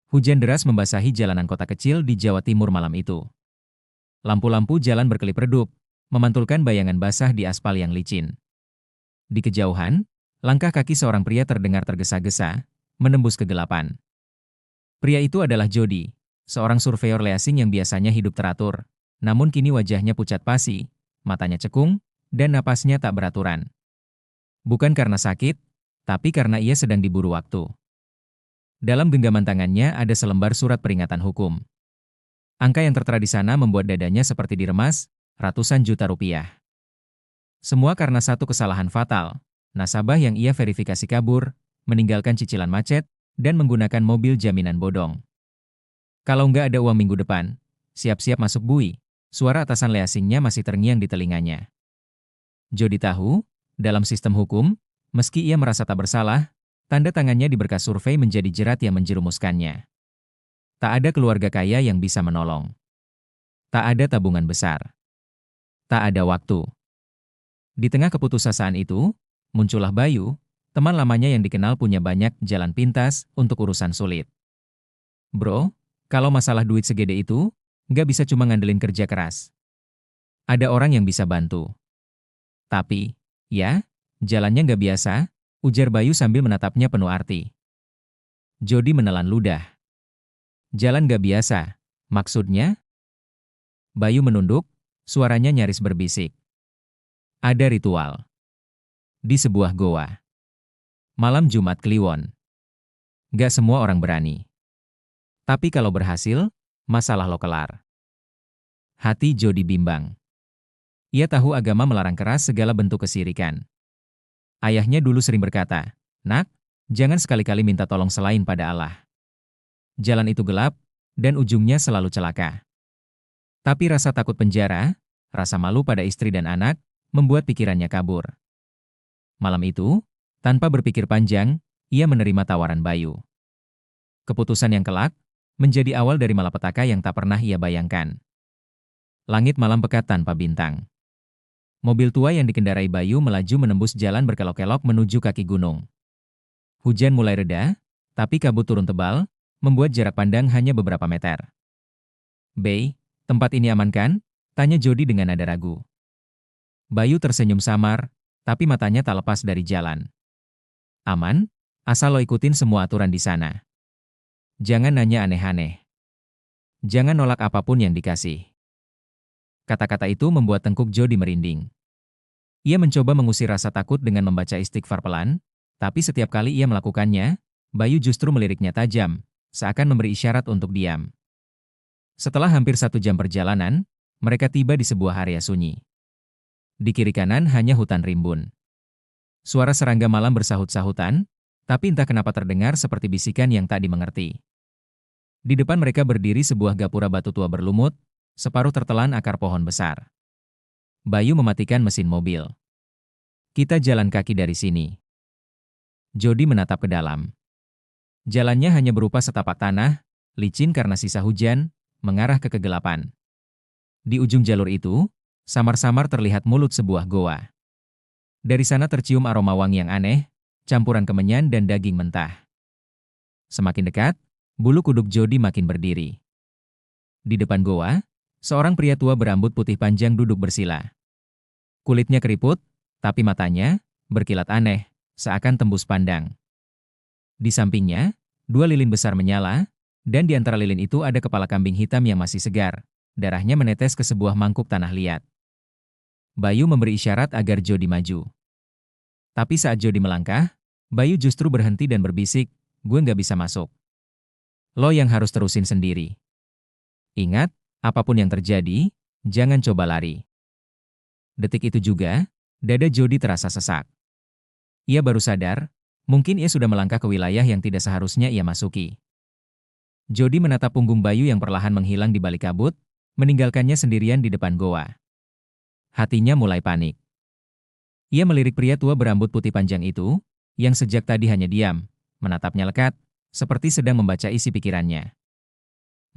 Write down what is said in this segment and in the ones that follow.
Hujan deras membasahi jalanan kota kecil di Jawa Timur malam itu. Lampu-lampu jalan berkelip redup, memantulkan bayangan basah di aspal yang licin. Di kejauhan, langkah kaki seorang pria terdengar tergesa-gesa, menembus kegelapan. Pria itu adalah Jody, seorang surveyor leasing yang biasanya hidup teratur, namun kini wajahnya pucat pasi, matanya cekung, dan napasnya tak beraturan. Bukan karena sakit, tapi karena ia sedang diburu waktu. Dalam genggaman tangannya ada selembar surat peringatan hukum. Angka yang tertera di sana membuat dadanya seperti diremas, ratusan juta rupiah. Semua karena satu kesalahan fatal, nasabah yang ia verifikasi kabur, meninggalkan cicilan macet, dan menggunakan mobil jaminan bodong. Kalau nggak ada uang minggu depan, siap-siap masuk bui, suara atasan leasingnya masih terngiang di telinganya. Jody tahu, dalam sistem hukum, meski ia merasa tak bersalah, tanda tangannya di berkas survei menjadi jerat yang menjerumuskannya. Tak ada keluarga kaya yang bisa menolong. Tak ada tabungan besar. Tak ada waktu. Di tengah keputusasaan itu, muncullah Bayu, teman lamanya yang dikenal punya banyak jalan pintas untuk urusan sulit. Bro, kalau masalah duit segede itu, nggak bisa cuma ngandelin kerja keras. Ada orang yang bisa bantu. Tapi, ya, jalannya nggak biasa, ujar Bayu sambil menatapnya penuh arti. Jody menelan ludah. Jalan nggak biasa, maksudnya? Bayu menunduk, suaranya nyaris berbisik. Ada ritual. Di sebuah goa. Malam Jumat Kliwon. Nggak semua orang berani. Tapi kalau berhasil, masalah lo kelar. Hati Jody bimbang. Ia tahu agama melarang keras segala bentuk kesirikan. Ayahnya dulu sering berkata, "Nak, jangan sekali-kali minta tolong selain pada Allah. Jalan itu gelap, dan ujungnya selalu celaka." Tapi rasa takut penjara, rasa malu pada istri dan anak, membuat pikirannya kabur. Malam itu, tanpa berpikir panjang, ia menerima tawaran Bayu. Keputusan yang kelak, menjadi awal dari malapetaka yang tak pernah ia bayangkan. Langit malam pekat tanpa bintang. Mobil tua yang dikendarai Bayu melaju menembus jalan berkelok-kelok menuju kaki gunung. Hujan mulai reda, tapi kabut turun tebal, membuat jarak pandang hanya beberapa meter. "Bey, tempat ini aman kan?" tanya Jody dengan nada ragu. Bayu tersenyum samar, tapi matanya tak lepas dari jalan. "Aman, asal lo ikutin semua aturan di sana. Jangan nanya aneh-aneh. Jangan nolak apapun yang dikasih." Kata-kata itu membuat tengkuk Jody merinding. Ia mencoba mengusir rasa takut dengan membaca istighfar pelan, tapi setiap kali ia melakukannya, Bayu justru meliriknya tajam, seakan memberi isyarat untuk diam. Setelah hampir 1 jam perjalanan, mereka tiba di sebuah area sunyi. Di kiri kanan hanya hutan rimbun. Suara serangga malam bersahut-sahutan, tapi entah kenapa terdengar seperti bisikan yang tak dimengerti. Di depan mereka berdiri sebuah gapura batu tua berlumut, separuh tertelan akar pohon besar. Bayu mematikan mesin mobil. "Kita jalan kaki dari sini." Jody menatap ke dalam. Jalannya hanya berupa setapak tanah, licin karena sisa hujan, mengarah ke kegelapan. Di ujung jalur itu, samar-samar terlihat mulut sebuah goa. Dari sana tercium aroma wangi yang aneh, campuran kemenyan dan daging mentah. Semakin dekat, bulu kuduk Jody makin berdiri. Di depan goa, seorang pria tua berambut putih panjang duduk bersila. Kulitnya keriput, tapi matanya berkilat aneh, seakan tembus pandang. Di sampingnya, 2 lilin besar menyala, dan di antara lilin itu ada kepala kambing hitam yang masih segar, darahnya menetes ke sebuah mangkuk tanah liat. Bayu memberi isyarat agar Jody maju. Tapi saat Jody melangkah, Bayu justru berhenti dan berbisik, "Gue nggak bisa masuk. Lo yang harus terusin sendiri. Ingat, apapun yang terjadi, jangan coba lari." Detik itu juga, dada Jody terasa sesak. Ia baru sadar, mungkin ia sudah melangkah ke wilayah yang tidak seharusnya ia masuki. Jody menatap punggung Bayu yang perlahan menghilang di balik kabut, meninggalkannya sendirian di depan goa. Hatinya mulai panik. Ia melirik pria tua berambut putih panjang itu, yang sejak tadi hanya diam, menatapnya lekat, seperti sedang membaca isi pikirannya.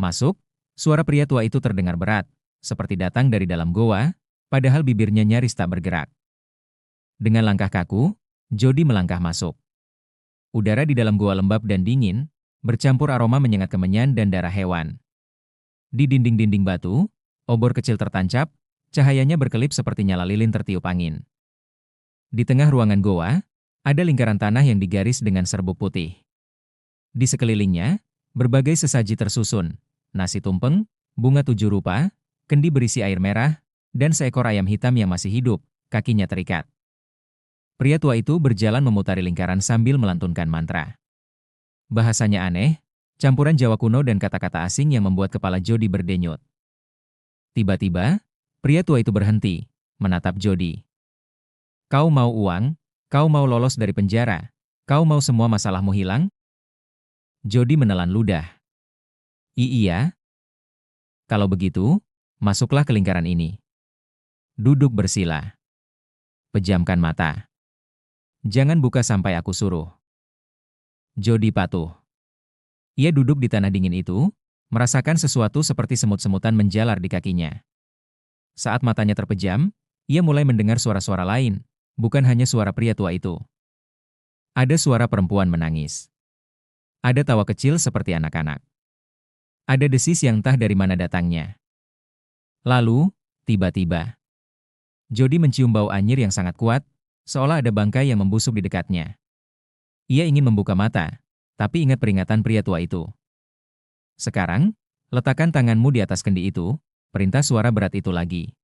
"Masuk." Suara pria tua itu terdengar berat, seperti datang dari dalam goa, padahal bibirnya nyaris tak bergerak. Dengan langkah kaku, Jody melangkah masuk. Udara di dalam goa lembab dan dingin, bercampur aroma menyengat kemenyan dan darah hewan. Di dinding-dinding batu, obor kecil tertancap, cahayanya berkelip seperti nyala lilin tertiup angin. Di tengah ruangan goa, ada lingkaran tanah yang digaris dengan serbuk putih. Di sekelilingnya, berbagai sesaji tersusun, nasi tumpeng, bunga 7 rupa, kendi berisi air merah, dan seekor ayam hitam yang masih hidup, kakinya terikat. Pria tua itu berjalan memutari lingkaran sambil melantunkan mantra. Bahasanya aneh, campuran Jawa kuno dan kata-kata asing yang membuat kepala Jody berdenyut. Tiba-tiba, pria tua itu berhenti, menatap Jody. Kau mau uang? Kau mau lolos dari penjara? Kau mau semua masalahmu hilang? Jody menelan ludah. Iya. Kalau begitu, masuklah ke lingkaran ini. Duduk bersila. Pejamkan mata. Jangan buka sampai aku suruh. Jody patuh. Ia duduk di tanah dingin itu, merasakan sesuatu seperti semut-semutan menjalar di kakinya. Saat matanya terpejam, ia mulai mendengar suara-suara lain, bukan hanya suara pria tua itu. Ada suara perempuan menangis. Ada tawa kecil seperti anak-anak. Ada desis yang entah dari mana datangnya. Lalu, tiba-tiba, Jody mencium bau anyir yang sangat kuat, seolah ada bangkai yang membusuk di dekatnya. Ia ingin membuka mata, tapi ingat peringatan pria tua itu. Sekarang, letakkan tanganmu di atas kendi itu, perintah suara berat itu lagi.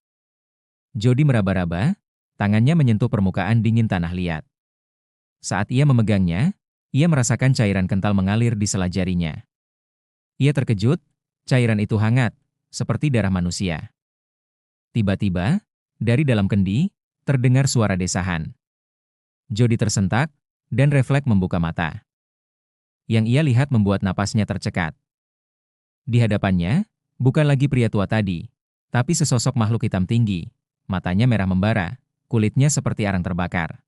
Jody meraba-raba, tangannya menyentuh permukaan dingin tanah liat. Saat ia memegangnya, ia merasakan cairan kental mengalir di sela jarinya. Ia terkejut, cairan itu hangat, seperti darah manusia. Tiba-tiba, dari dalam kendi, terdengar suara desahan. Jody tersentak, dan refleks membuka mata. Yang ia lihat membuat napasnya tercekat. Di hadapannya, bukan lagi pria tua tadi, tapi sesosok makhluk hitam tinggi, matanya merah membara, kulitnya seperti arang terbakar.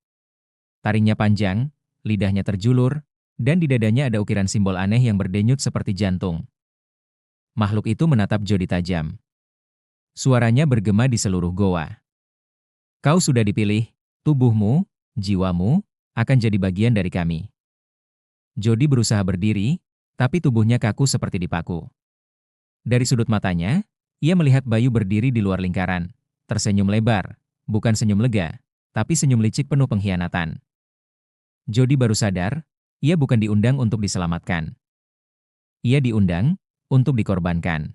Taringnya panjang, lidahnya terjulur, dan di dadanya ada ukiran simbol aneh yang berdenyut seperti jantung. Makhluk itu menatap Jody tajam. Suaranya bergema di seluruh goa. Kau sudah dipilih, tubuhmu, jiwamu, akan jadi bagian dari kami. Jody berusaha berdiri, tapi tubuhnya kaku seperti dipaku. Dari sudut matanya, ia melihat Bayu berdiri di luar lingkaran, tersenyum lebar, bukan senyum lega, tapi senyum licik penuh pengkhianatan. Jody baru sadar, ia bukan diundang untuk diselamatkan. Ia diundang untuk dikorbankan.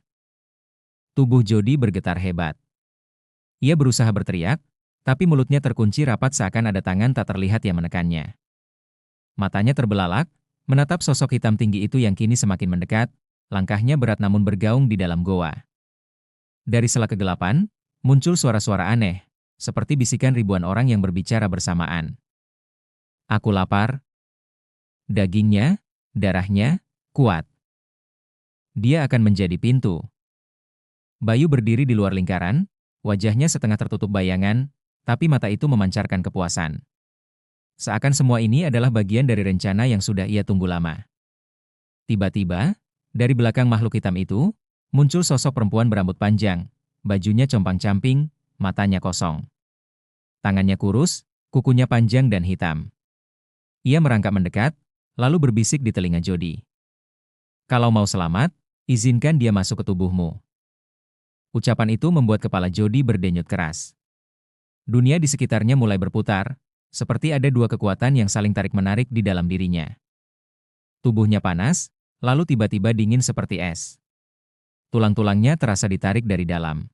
Tubuh Jody bergetar hebat. Ia berusaha berteriak, tapi mulutnya terkunci rapat seakan ada tangan tak terlihat yang menekannya. Matanya terbelalak, menatap sosok hitam tinggi itu yang kini semakin mendekat, langkahnya berat namun bergaung di dalam goa. Dari sela kegelapan, muncul suara-suara aneh, seperti bisikan ribuan orang yang berbicara bersamaan. Aku lapar. Dagingnya, darahnya, kuat. Dia akan menjadi pintu. Bayu berdiri di luar lingkaran, wajahnya setengah tertutup bayangan, tapi mata itu memancarkan kepuasan. Seakan semua ini adalah bagian dari rencana yang sudah ia tunggu lama. Tiba-tiba, dari belakang makhluk hitam itu, muncul sosok perempuan berambut panjang, bajunya compang-camping, matanya kosong. Tangannya kurus, kukunya panjang dan hitam. Ia merangkak mendekat, lalu berbisik di telinga Jody. Kalau mau selamat, izinkan dia masuk ke tubuhmu. Ucapan itu membuat kepala Jody berdenyut keras. Dunia di sekitarnya mulai berputar, seperti ada dua kekuatan yang saling tarik-menarik di dalam dirinya. Tubuhnya panas, lalu tiba-tiba dingin seperti es. Tulang-tulangnya terasa ditarik dari dalam.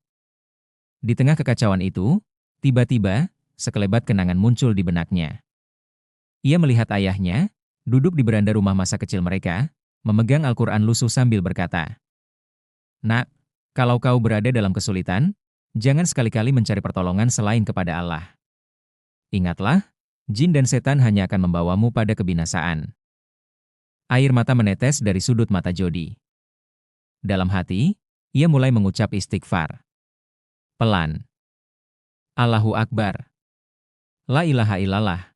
Di tengah kekacauan itu, tiba-tiba, sekelebat kenangan muncul di benaknya. Ia melihat ayahnya, duduk di beranda rumah masa kecil mereka, memegang Al-Quran lusuh sambil berkata, "Nak, kalau kau berada dalam kesulitan, jangan sekali-kali mencari pertolongan selain kepada Allah. Ingatlah, jin dan setan hanya akan membawamu pada kebinasaan." Air mata menetes dari sudut mata Jody. Dalam hati, ia mulai mengucap istighfar. Pelan. Allahu Akbar. La ilaha illallah.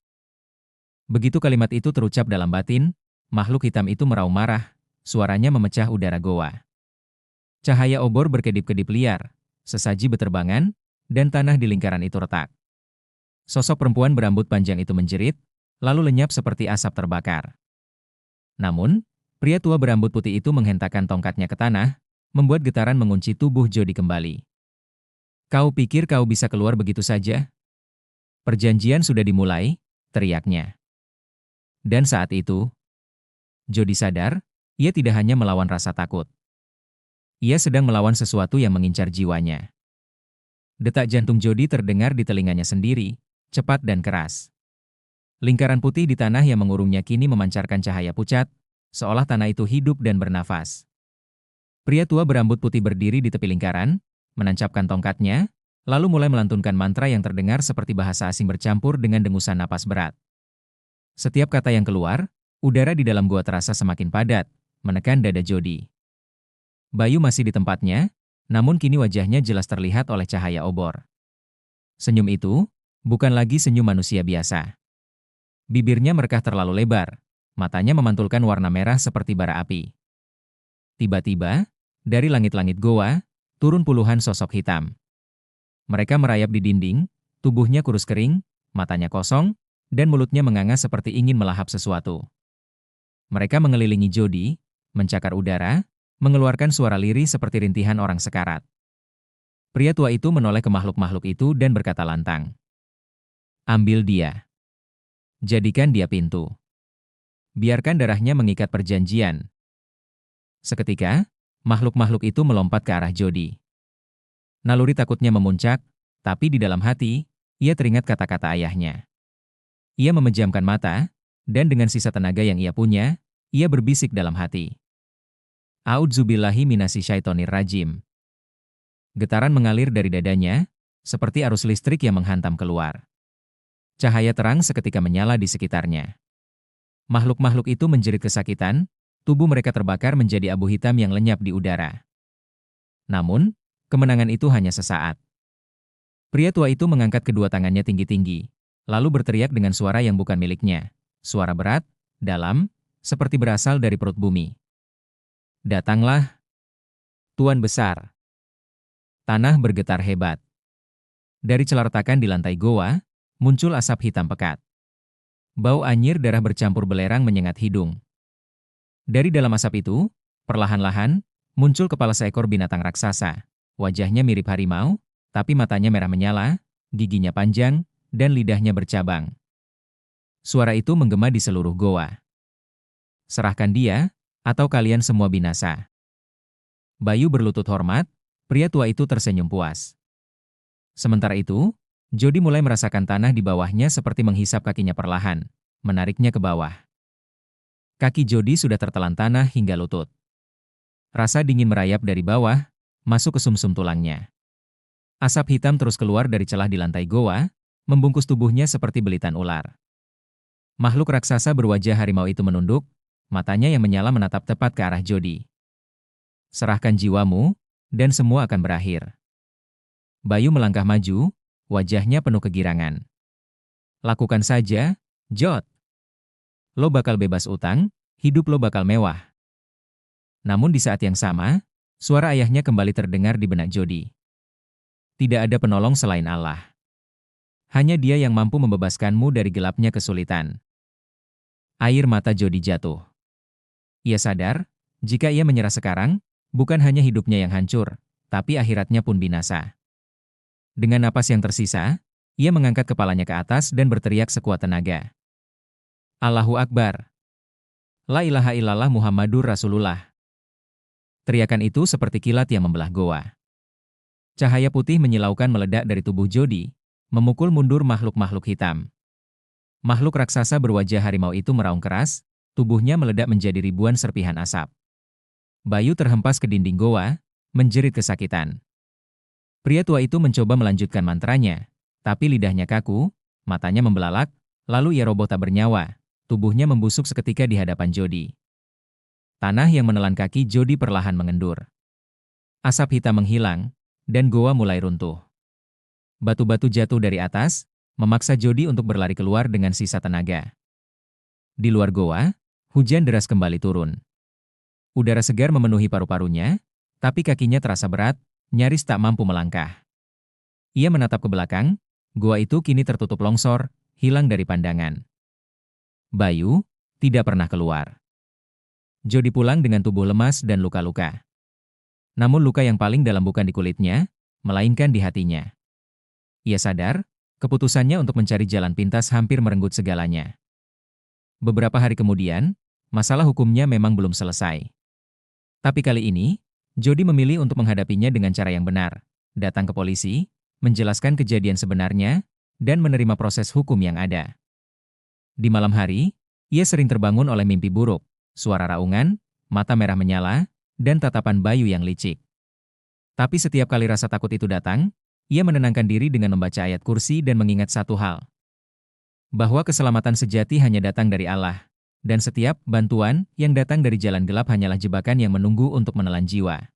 Begitu kalimat itu terucap dalam batin, makhluk hitam itu meraung marah, suaranya memecah udara goa. Cahaya obor berkedip-kedip liar, sesaji beterbangan, dan tanah di lingkaran itu retak. Sosok perempuan berambut panjang itu menjerit, lalu lenyap seperti asap terbakar. Namun, Pria tua berambut putih itu menghentakkan tongkatnya ke tanah, membuat getaran mengunci tubuh Jody kembali. "Kau pikir kau bisa keluar begitu saja? Perjanjian sudah dimulai," teriaknya. Dan saat itu, Jody sadar, ia tidak hanya melawan rasa takut. Ia sedang melawan sesuatu yang mengincar jiwanya. Detak jantung Jody terdengar di telinganya sendiri, cepat dan keras. Lingkaran putih di tanah yang mengurungnya kini memancarkan cahaya pucat, seolah tanah itu hidup dan bernafas. Pria tua berambut putih berdiri di tepi lingkaran, menancapkan tongkatnya, lalu mulai melantunkan mantra yang terdengar seperti bahasa asing bercampur dengan dengusan napas berat. Setiap kata yang keluar, udara di dalam gua terasa semakin padat, menekan dada Jody. Bayu masih di tempatnya, namun kini wajahnya jelas terlihat oleh cahaya obor. Senyum itu, bukan lagi senyum manusia biasa. Bibirnya merekah terlalu lebar, matanya memantulkan warna merah seperti bara api. Tiba-tiba, dari langit-langit goa, turun puluhan sosok hitam. Mereka merayap di dinding, tubuhnya kurus kering, matanya kosong, dan mulutnya menganga seperti ingin melahap sesuatu. Mereka mengelilingi Jody, mencakar udara, mengeluarkan suara lirih seperti rintihan orang sekarat. Pria tua itu menoleh ke makhluk-makhluk itu dan berkata lantang, "Ambil dia. Jadikan dia pintu. Biarkan darahnya mengikat perjanjian." Seketika, makhluk-makhluk itu melompat ke arah Jody. Naluri takutnya memuncak, tapi di dalam hati, ia teringat kata-kata ayahnya. Ia memejamkan mata, dan dengan sisa tenaga yang ia punya, ia berbisik dalam hati. A'udzubillahi minasyaitonir rajim. Getaran mengalir dari dadanya, seperti arus listrik yang menghantam keluar. Cahaya terang seketika menyala di sekitarnya. Makhluk-makhluk itu menjerit kesakitan, tubuh mereka terbakar menjadi abu hitam yang lenyap di udara. Namun, kemenangan itu hanya sesaat. Pria tua itu mengangkat kedua tangannya tinggi-tinggi, lalu berteriak dengan suara yang bukan miliknya. Suara berat, dalam, seperti berasal dari perut bumi. "Datanglah, Tuan Besar." Tanah bergetar hebat. Dari celah retakan di lantai goa, muncul asap hitam pekat. Bau anyir darah bercampur belerang menyengat hidung. Dari dalam asap itu, perlahan-lahan, muncul kepala seekor binatang raksasa. Wajahnya mirip harimau, tapi matanya merah menyala, giginya panjang, dan lidahnya bercabang. Suara itu menggema di seluruh goa. "Serahkan dia, atau kalian semua binasa." Bayu berlutut hormat, pria tua itu tersenyum puas. Sementara itu, Jody mulai merasakan tanah di bawahnya seperti menghisap kakinya perlahan, menariknya ke bawah. Kaki Jody sudah tertelan tanah hingga lutut. Rasa dingin merayap dari bawah, masuk ke sumsum tulangnya. Asap hitam terus keluar dari celah di lantai goa, membungkus tubuhnya seperti belitan ular. Makhluk raksasa berwajah harimau itu menunduk, matanya yang menyala menatap tepat ke arah Jody. "Serahkan jiwamu, dan semua akan berakhir." Bayu melangkah maju, wajahnya penuh kegirangan. "Lakukan saja, Jod. Lo bakal bebas utang, hidup lo bakal mewah." Namun di saat yang sama, suara ayahnya kembali terdengar di benak Jody. "Tidak ada penolong selain Allah. Hanya Dia yang mampu membebaskanmu dari gelapnya kesulitan." Air mata Jody jatuh. Ia sadar, jika ia menyerah sekarang, bukan hanya hidupnya yang hancur, tapi akhiratnya pun binasa. Dengan napas yang tersisa, ia mengangkat kepalanya ke atas dan berteriak sekuat tenaga. "Allahu Akbar. La ilaha illallah Muhammadur Rasulullah." Teriakan itu seperti kilat yang membelah goa. Cahaya putih menyilaukan meledak dari tubuh Jody, memukul mundur makhluk-makhluk hitam. Makhluk raksasa berwajah harimau itu meraung keras, tubuhnya meledak menjadi ribuan serpihan asap. Bayu terhempas ke dinding goa, menjerit kesakitan. Pria tua itu mencoba melanjutkan mantranya, tapi lidahnya kaku, matanya membelalak, lalu ia roboh tak bernyawa, tubuhnya membusuk seketika di hadapan Jody. Tanah yang menelan kaki Jody perlahan mengendur. Asap hitam menghilang, dan goa mulai runtuh. Batu-batu jatuh dari atas, memaksa Jody untuk berlari keluar dengan sisa tenaga. Di luar goa, hujan deras kembali turun. Udara segar memenuhi paru-parunya, tapi kakinya terasa berat, nyaris tak mampu melangkah. Ia menatap ke belakang, goa itu kini tertutup longsor, hilang dari pandangan. Bayu tidak pernah keluar. Jody pulang dengan tubuh lemas dan luka-luka. Namun luka yang paling dalam bukan di kulitnya, melainkan di hatinya. Ia sadar, keputusannya untuk mencari jalan pintas hampir merenggut segalanya. Beberapa hari kemudian, masalah hukumnya memang belum selesai. Tapi kali ini, Jody memilih untuk menghadapinya dengan cara yang benar. Datang ke polisi, menjelaskan kejadian sebenarnya, dan menerima proses hukum yang ada. Di malam hari, ia sering terbangun oleh mimpi buruk, suara raungan, mata merah menyala, dan tatapan Bayu yang licik. Tapi setiap kali rasa takut itu datang, ia menenangkan diri dengan membaca ayat kursi dan mengingat satu hal. Bahwa keselamatan sejati hanya datang dari Allah, dan setiap bantuan yang datang dari jalan gelap hanyalah jebakan yang menunggu untuk menelan jiwa.